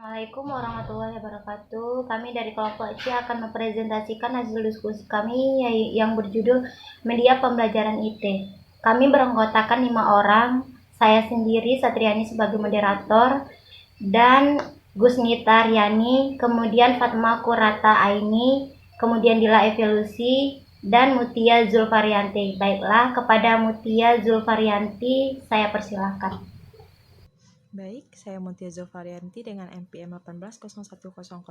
Assalamualaikum warahmatullahi wabarakatuh. Kami dari kelompok C akan mempresentasikan hasil diskusi kami yang berjudul Media Pembelajaran IT. Kami beranggotakan 5 orang, saya sendiri Satriani sebagai moderator, dan Gusnita Riani, kemudian Fatma Kurata Aini, kemudian Dila Evolusi, dan Mutia Zulfarianti. Baiklah, kepada Mutia Zulfarianti saya persilahkan. Baik, saya Mutia Zulfarianti dengan NPM 18010082.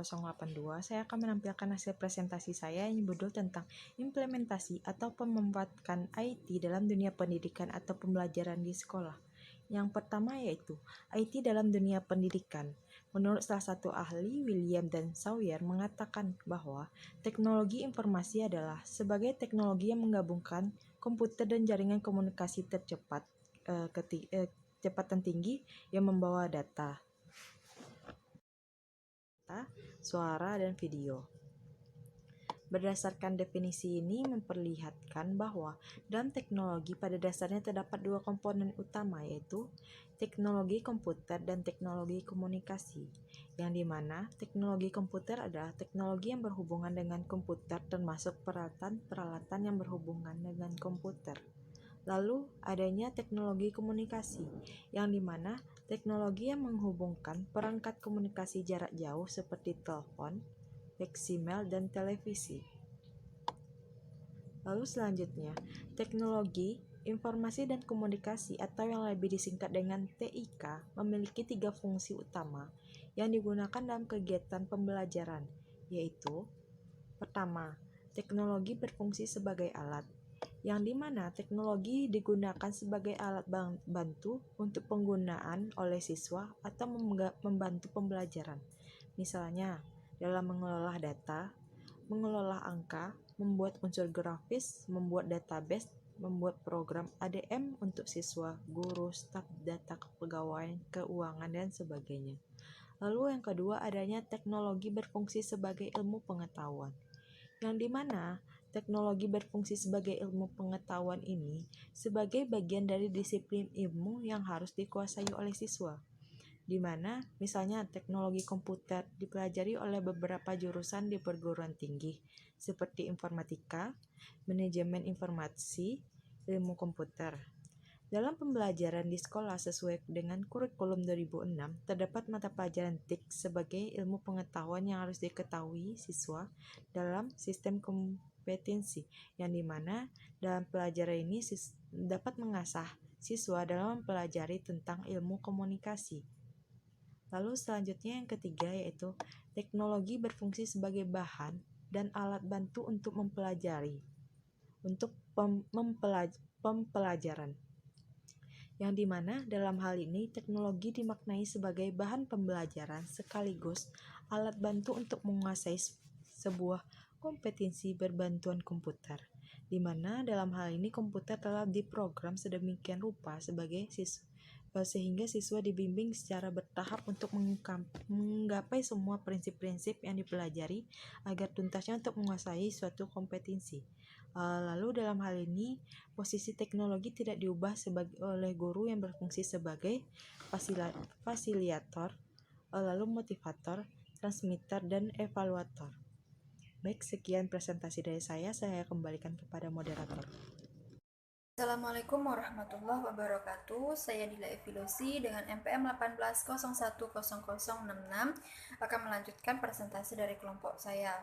Saya akan menampilkan hasil presentasi saya yang berjudul tentang implementasi atau pemanfaatan IT dalam dunia pendidikan atau pembelajaran di sekolah. Yang pertama yaitu IT dalam dunia pendidikan. Menurut salah satu ahli, William dan Sawyer mengatakan bahwa teknologi informasi adalah sebagai teknologi yang menggabungkan komputer dan jaringan komunikasi tercepat kecepatan tinggi yang membawa data, suara, dan video. Berdasarkan definisi ini memperlihatkan bahwa dalam teknologi pada dasarnya terdapat dua komponen utama, yaitu teknologi komputer dan teknologi komunikasi, yang dimana teknologi komputer adalah teknologi yang berhubungan dengan komputer termasuk peralatan-peralatan yang berhubungan dengan komputer. Lalu adanya teknologi komunikasi, yang dimana teknologi yang menghubungkan perangkat komunikasi jarak jauh seperti telepon, fax, email, dan televisi. Lalu selanjutnya, teknologi informasi dan komunikasi atau yang lebih disingkat dengan TIK memiliki 3 fungsi utama yang digunakan dalam kegiatan pembelajaran, yaitu pertama, teknologi berfungsi sebagai alat, yang dimana teknologi digunakan sebagai alat bantu untuk penggunaan oleh siswa atau membantu pembelajaran. Misalnya, dalam mengelola data, mengelola angka, membuat unsur grafis, membuat database, membuat program ADM untuk siswa, guru, staf, data kepegawaian, keuangan, dan sebagainya. Lalu yang kedua, adanya teknologi berfungsi sebagai ilmu pengetahuan, yang dimana teknologi berfungsi sebagai ilmu pengetahuan ini sebagai bagian dari disiplin ilmu yang harus dikuasai oleh siswa, di mana misalnya teknologi komputer dipelajari oleh beberapa jurusan di perguruan tinggi seperti informatika, manajemen informasi, ilmu komputer. Dalam pembelajaran di sekolah sesuai dengan kurikulum 2006, terdapat mata pelajaran TIK sebagai ilmu pengetahuan yang harus diketahui siswa dalam sistem kompetensi, yang dimana dalam pelajaran ini dapat mengasah siswa dalam mempelajari tentang ilmu komunikasi. Lalu selanjutnya yang ketiga yaitu teknologi berfungsi sebagai bahan dan alat bantu untuk mempelajari, untuk pembelajaran, yang dimana dalam hal ini teknologi dimaknai sebagai bahan pembelajaran sekaligus alat bantu untuk menguasai sebuah kompetensi berbantuan komputer, di mana dalam hal ini komputer telah diprogram sedemikian rupa sehingga siswa dibimbing secara bertahap untuk menggapai semua prinsip-prinsip yang dipelajari agar tuntasnya untuk menguasai suatu kompetensi. Lalu dalam hal ini posisi teknologi tidak diubah oleh guru yang berfungsi sebagai fasilitator, lalu motivator, transmitter, dan evaluator. Baik, sekian presentasi dari saya kembalikan kepada moderator. Assalamualaikum warahmatullahi wabarakatuh. Saya Dila Evolusi dengan NPM 18010066 akan melanjutkan presentasi dari kelompok saya.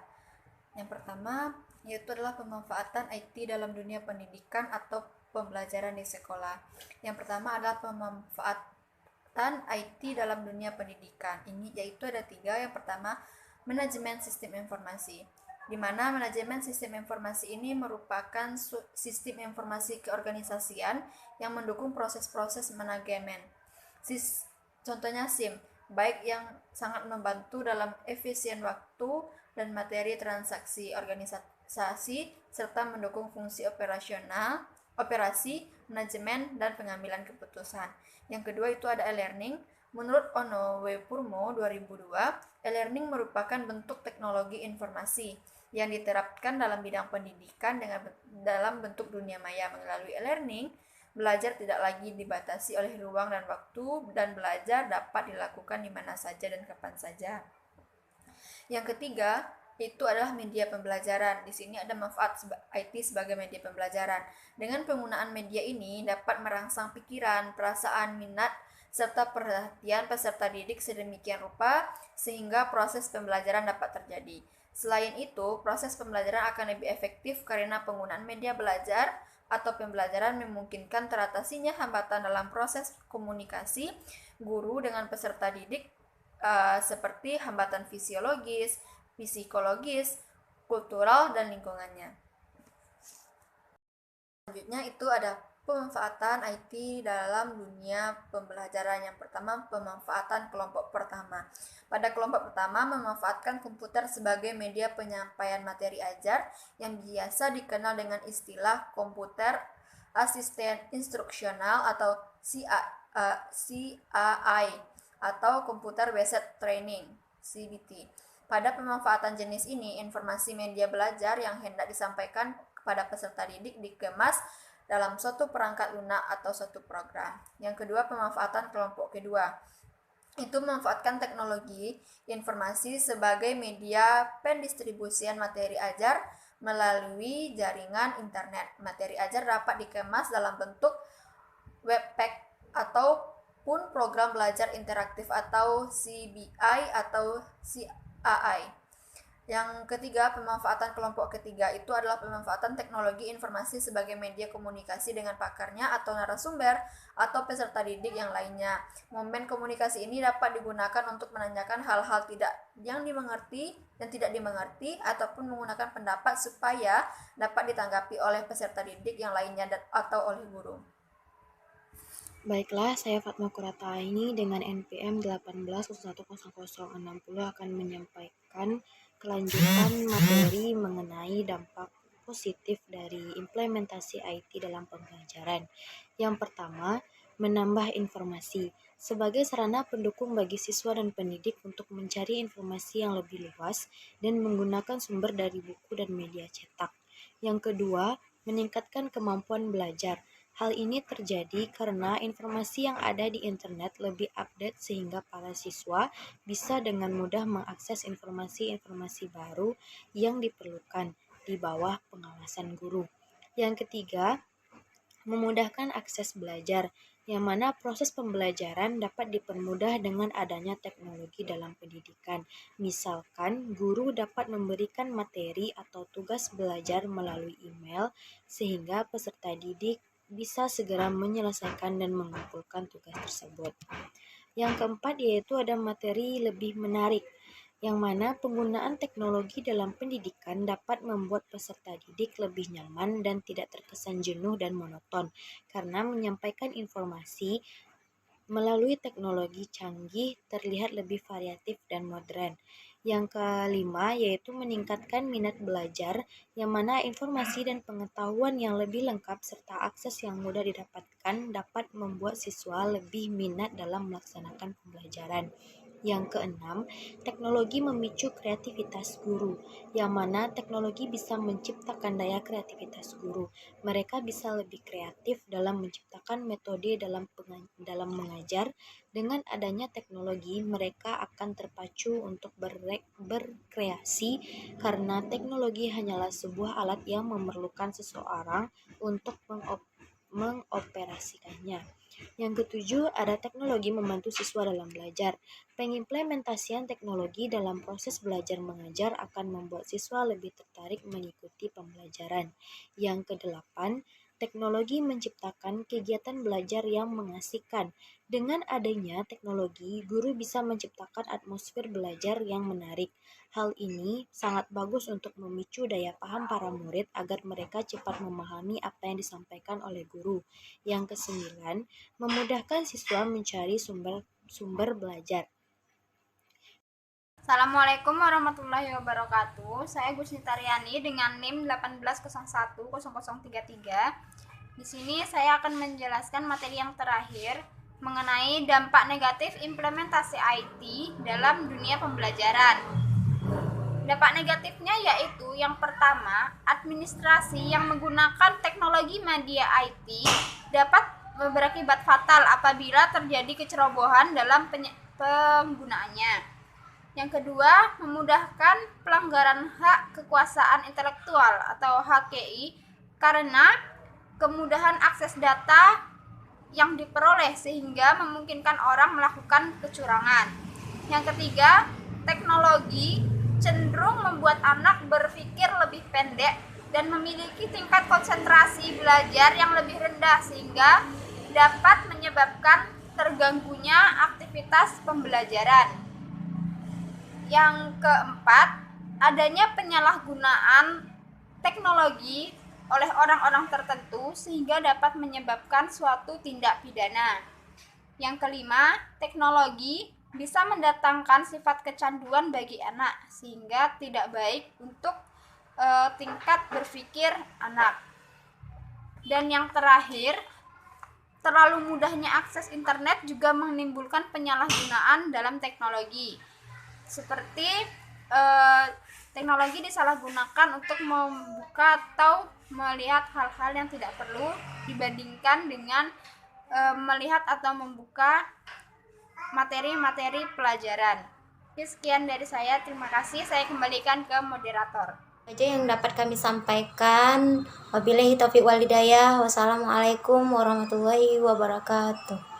Yang pertama yaitu adalah pemanfaatan IT dalam dunia pendidikan atau pembelajaran di sekolah. Yang pertama adalah pemanfaatan IT dalam dunia pendidikan. Ini yaitu ada 3. Yang pertama, manajemen sistem informasi, di mana manajemen sistem informasi ini merupakan sistem informasi keorganisasian yang mendukung proses-proses manajemen. Contohnya SIM, baik yang sangat membantu dalam efisien waktu dan materi transaksi organisasi serta mendukung fungsi operasi, manajemen, dan pengambilan keputusan. Yang kedua itu ada e-learning. Menurut Onowepurmo 2002, e-learning merupakan bentuk teknologi informasi yang diterapkan dalam bidang pendidikan dalam bentuk dunia maya. Melalui e-learning, Belajar tidak lagi dibatasi oleh ruang dan waktu, dan belajar dapat dilakukan di mana saja dan kapan saja. Yang ketiga, itu adalah media pembelajaran. Di sini ada manfaat IT sebagai media pembelajaran. Dengan penggunaan media ini dapat merangsang pikiran, perasaan, minat, serta perhatian peserta didik sedemikian rupa sehingga proses pembelajaran dapat terjadi. Selain itu, proses pembelajaran akan lebih efektif karena penggunaan media belajar atau pembelajaran memungkinkan teratasinya hambatan dalam proses komunikasi guru dengan peserta didik seperti hambatan fisiologis, psikologis, kultural, dan lingkungannya. Selanjutnya itu ada pemanfaatan IT dalam dunia pembelajaran. Yang pertama, pemanfaatan kelompok pertama. Pada kelompok pertama, memanfaatkan komputer sebagai media penyampaian materi ajar yang biasa dikenal dengan istilah komputer asisten instruksional atau CAI atau Computer Based Training (CBT). Pada pemanfaatan jenis ini, informasi media belajar yang hendak disampaikan kepada peserta didik dikemas dalam suatu perangkat lunak atau suatu program. Yang kedua, pemanfaatan kelompok kedua. Itu memanfaatkan teknologi informasi sebagai media pendistribusian materi ajar melalui jaringan internet. Materi ajar dapat dikemas dalam bentuk webpack ataupun program belajar interaktif atau CBI atau CAI. Yang ketiga, pemanfaatan kelompok ketiga itu adalah pemanfaatan teknologi informasi sebagai media komunikasi dengan pakarnya atau narasumber atau peserta didik yang lainnya. Momen komunikasi ini dapat digunakan untuk menanyakan hal-hal yang dimengerti dan tidak dimengerti ataupun menggunakan pendapat supaya dapat ditanggapi oleh peserta didik yang lainnya atau oleh guru. Baiklah, saya Fatma Kurata ini dengan NPM 18010060 akan menyampaikan kelanjutan materi mengenai dampak positif dari implementasi IT dalam pembelajaran. Yang pertama, menambah informasi sebagai sarana pendukung bagi siswa dan pendidik untuk mencari informasi yang lebih luas dan menggunakan sumber dari buku dan media cetak. Yang kedua, meningkatkan kemampuan belajar. Hal ini terjadi karena informasi yang ada di internet lebih update sehingga para siswa bisa dengan mudah mengakses informasi-informasi baru yang diperlukan di bawah pengawasan guru. Yang ketiga, memudahkan akses belajar, yang mana proses pembelajaran dapat dipermudah dengan adanya teknologi dalam pendidikan. Misalkan, guru dapat memberikan materi atau tugas belajar melalui email sehingga peserta didik bisa segera menyelesaikan dan mengumpulkan tugas tersebut. Yang keempat yaitu ada materi lebih menarik, yang mana penggunaan teknologi dalam pendidikan dapat membuat peserta didik lebih nyaman dan tidak terkesan jenuh dan monoton karena menyampaikan informasi melalui teknologi canggih terlihat lebih variatif dan modern. Yang kelima yaitu meningkatkan minat belajar, yang mana informasi dan pengetahuan yang lebih lengkap serta akses yang mudah didapatkan dapat membuat siswa lebih minat dalam melaksanakan pembelajaran. Yang keenam, teknologi memicu kreativitas guru, yang mana teknologi bisa menciptakan daya kreativitas guru. Mereka bisa lebih kreatif dalam menciptakan metode dalam mengajar. Dengan adanya teknologi, mereka akan terpacu untuk berkreasi karena teknologi hanyalah sebuah alat yang memerlukan seseorang untuk mengoperasikannya. Yang ketujuh, ada teknologi membantu siswa dalam belajar. Pengimplementasian teknologi dalam proses belajar mengajar akan membuat siswa lebih tertarik mengikuti pembelajaran. Yang kedelapan, teknologi menciptakan kegiatan belajar yang mengasihkan. Dengan adanya teknologi, guru bisa menciptakan atmosfer belajar yang menarik. Hal ini sangat bagus untuk memicu daya paham para murid agar mereka cepat memahami apa yang disampaikan oleh guru. Yang kesembilan, memudahkan siswa mencari sumber belajar. Assalamualaikum warahmatullahi wabarakatuh. Saya Gusnita Riani dengan NIM 18010033. Di sini saya akan menjelaskan materi yang terakhir mengenai dampak negatif implementasi IT dalam dunia pembelajaran. Dampak negatifnya yaitu yang pertama, administrasi yang menggunakan teknologi media IT dapat berakibat fatal apabila terjadi kecerobohan dalam penggunaannya. Yang kedua, memudahkan pelanggaran hak kekuasaan intelektual atau HKI karena kemudahan akses data yang diperoleh sehingga memungkinkan orang melakukan kecurangan. Yang ketiga, teknologi cenderung membuat anak berpikir lebih pendek dan memiliki tingkat konsentrasi belajar yang lebih rendah sehingga dapat menyebabkan terganggunya aktivitas pembelajaran. Yang keempat, adanya penyalahgunaan teknologi oleh orang-orang tertentu sehingga dapat menyebabkan suatu tindak pidana. Yang kelima, teknologi bisa mendatangkan sifat kecanduan bagi anak sehingga tidak baik untuk tingkat berpikir anak. Dan yang terakhir, terlalu mudahnya akses internet juga menimbulkan penyalahgunaan dalam teknologi. Seperti teknologi disalahgunakan untuk membuka atau melihat hal-hal yang tidak perlu dibandingkan dengan melihat atau membuka materi-materi pelajaran. Sekian dari saya, terima kasih. Saya kembalikan ke moderator. Aja yang dapat kami sampaikan. Wabillahi taufiq wal hidayah. Wassalamualaikum warahmatullahi wabarakatuh.